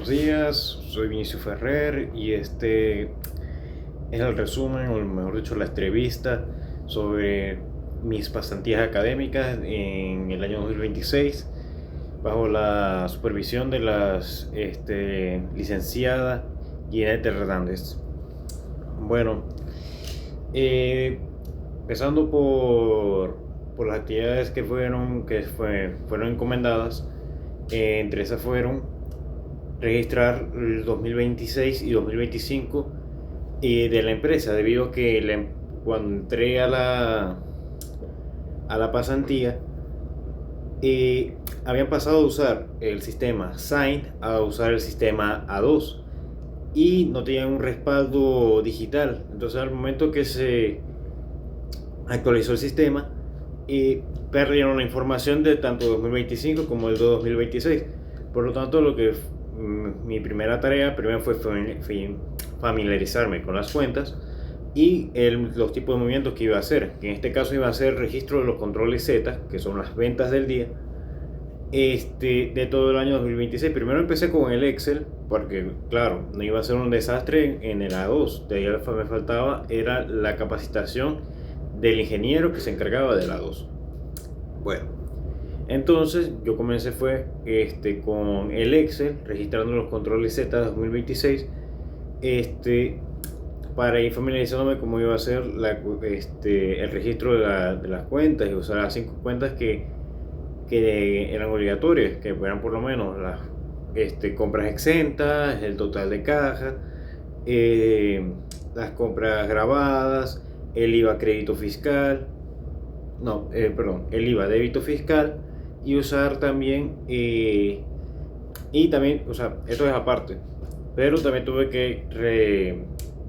Buenos días, soy Vinicio Ferrer y este es el resumen, o mejor dicho, la entrevista sobre mis pasantías académicas en el año 2026 bajo la supervisión de las licenciada Ginette Hernández. Bueno, eh, empezando por las actividades fueron encomendadas, entre esas fueron registrar el 2026 y 2025 de la empresa, debido a que cuando entré a la pasantía, habían pasado a usar el sistema Sign a usar el sistema A2 y no tenían un respaldo digital. Entonces, al momento que se actualizó el sistema, perdieron la información de tanto 2025 como el de 2026. Por lo tanto, mi primera tarea primero fue familiarizarme con las cuentas y los tipos de movimientos que iba a hacer, que en este caso iba a ser registro de los controles Z, que son las ventas del día, de todo el año 2026. Primero empecé con el Excel, porque claro, no iba a ser un desastre en el A2. De ahí me faltaba era la capacitación del ingeniero que se encargaba del A2. Bueno, entonces yo comencé con el Excel, registrando los controles Z de 2026, para ir familiarizándome cómo iba a ser el registro de las cuentas, y usar las 5 cuentas que eran obligatorias, que eran por lo menos las compras exentas, el total de caja, las compras grabadas, el IVA crédito fiscal, el IVA débito fiscal, y usar también, o sea, esto es aparte, pero también tuve que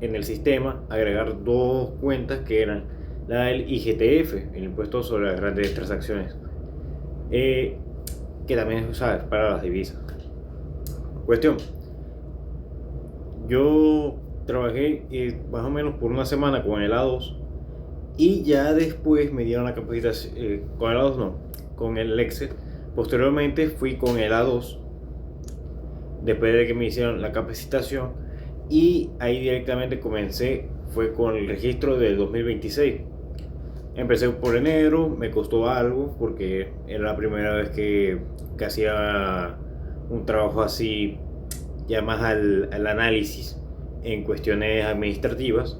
en el sistema agregar 2 cuentas que eran la del IGTF, el impuesto sobre las grandes transacciones, que también es, ¿sabes?, para las divisas. Cuestión, yo trabajé más o menos por una semana con el A2 y ya después me dieron la capacitación, con el A2 no, con el Excel. Posteriormente fui con el A2 después de que me hicieron la capacitación, y ahí directamente fue con el registro del 2026. Empecé por enero, me costó algo porque era la primera vez que hacía un trabajo así, ya más al análisis en cuestiones administrativas,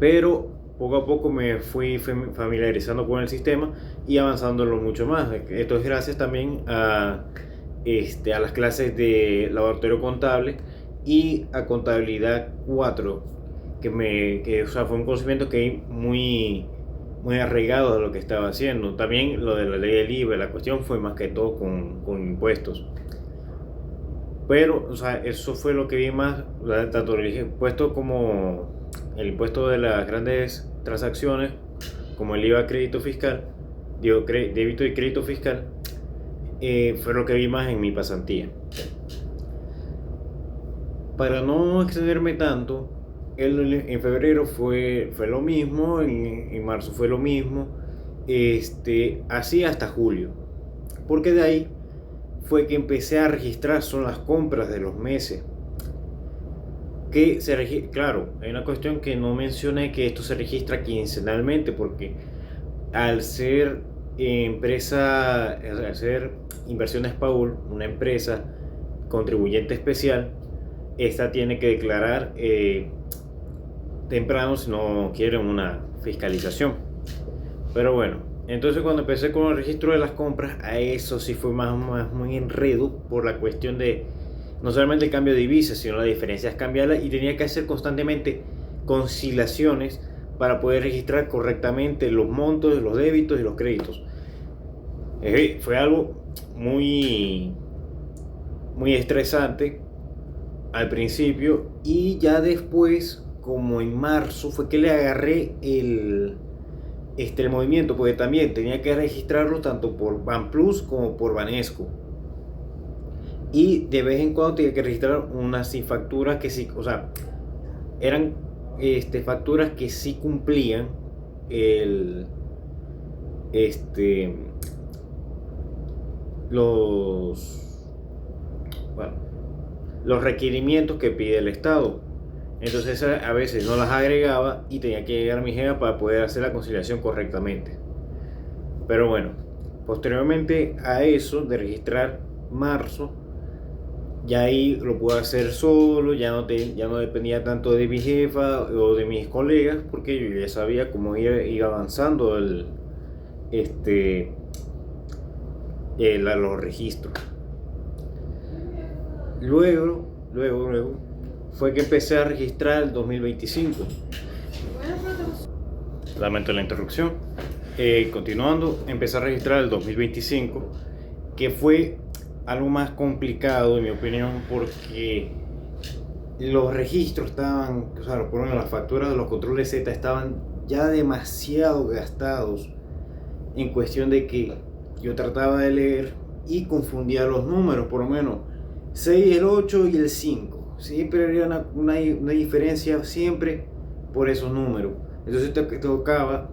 pero poco a poco me fui familiarizando con el sistema y avanzándolo mucho más. Esto es gracias también a las clases de laboratorio contable y a contabilidad 4, o sea, fue un conocimiento que muy arraigado a lo que estaba haciendo. También lo de la ley del IVA, la cuestión fue más que todo con impuestos. Pero, o sea, eso fue lo que vi más, tanto el impuesto como el impuesto de las grandes transacciones, como el IVA crédito fiscal, débito y crédito fiscal, fue lo que vi más en mi pasantía. Para no extenderme tanto, en febrero fue lo mismo, en marzo fue lo mismo, así hasta julio. Porque de ahí fue que empecé a registrar son las compras de los meses. Claro, hay una cuestión que no mencioné, que esto se registra quincenalmente, porque al ser al ser Inversiones Paul, una empresa contribuyente especial, esta tiene que declarar temprano si no quieren una fiscalización. Pero bueno, entonces cuando empecé con el registro de las compras, a eso sí fue más muy enredo, por la cuestión de no solamente el cambio de divisas, sino las diferencias cambiarlas, y tenía que hacer constantemente conciliaciones para poder registrar correctamente los montos, los débitos y los créditos. Fue algo muy estresante al principio, y ya después, como en marzo, fue que le agarré el movimiento, porque también tenía que registrarlo tanto por BanPlus como por Banesco, y de vez en cuando tenía que registrar unas facturas que sí, o sea, eran facturas que sí cumplían el los bueno, los requerimientos que pide el Estado. Entonces a veces no las agregaba y tenía que llegar a mi jefa para poder hacer la conciliación correctamente. Pero bueno, posteriormente a eso de registrar marzo, ya ahí lo pude hacer solo, ya no dependía tanto de mi jefa o de mis colegas, porque yo ya sabía cómo iba avanzando los registros. Luego fue que empecé a registrar el 2025. Lamento la interrupción. Continuando, empecé a registrar el 2025, que fue algo más complicado en mi opinión, porque los registros estaban, o sea, por ejemplo, las facturas de los controles Z estaban ya demasiado gastados, en cuestión de que yo trataba de leer y confundía los números, por lo menos 6, el 8 y el 5. Siempre había una diferencia siempre por esos números. Entonces te tocaba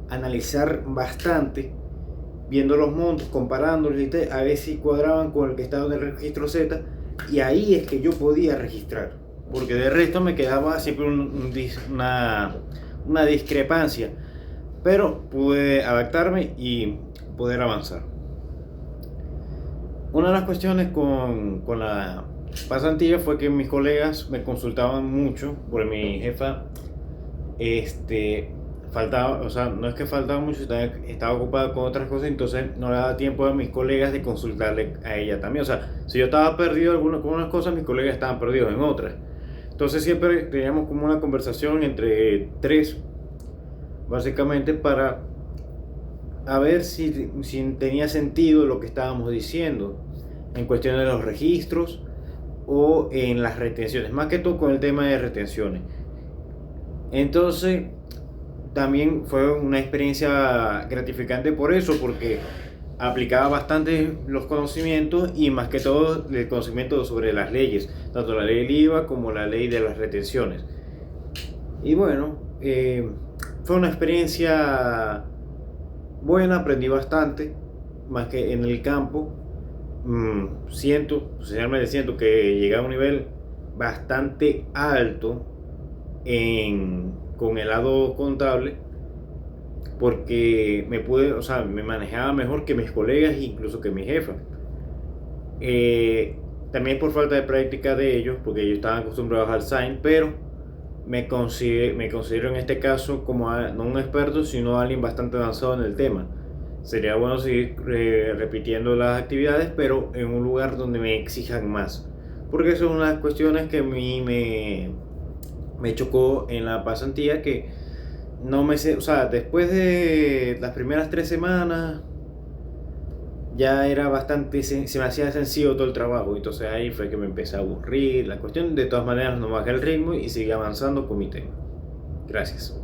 analizar bastante, viendo los montos, comparándolos y a ver si cuadraban con el que estaba en el registro Z, y ahí es que yo podía registrar, porque de resto me quedaba siempre una discrepancia, pero pude adaptarme y poder avanzar. Una de las cuestiones con la pasantía fue que mis colegas me consultaban mucho, porque mi jefa faltaba, o sea, no es que faltaba mucho, estaba ocupada con otras cosas, entonces no le daba tiempo a mis colegas de consultarle a ella también. O sea, si yo estaba perdido con unas cosas, mis colegas estaban perdidos en otras. Entonces siempre teníamos como una conversación entre tres, básicamente, para a ver si tenía sentido lo que estábamos diciendo en cuestión de los registros o en las retenciones, más que todo con el tema de retenciones. Entonces también fue una experiencia gratificante por eso, porque aplicaba bastante los conocimientos, y más que todo el conocimiento sobre las leyes, tanto la ley del IVA como la ley de las retenciones. Y bueno, fue una experiencia buena, aprendí bastante, más que en el campo. Sinceramente siento que llegué a un nivel bastante alto con el lado contable, porque me manejaba mejor que mis colegas, incluso que mi jefa. También por falta de práctica de ellos, porque ellos estaban acostumbrados al SAIN, pero me considero en este caso como no un experto, sino alguien bastante avanzado en el tema. Sería bueno seguir repitiendo las actividades, pero en un lugar donde me exijan más, porque son unas cuestiones que a mí me chocó en la pasantía, que no me sé, o sea, después de las primeras 3 semanas ya era bastante, se me hacía sencillo todo el trabajo, entonces ahí fue que me empecé a aburrir la cuestión. De todas maneras no bajé el ritmo y seguí avanzando con mi tema. Gracias.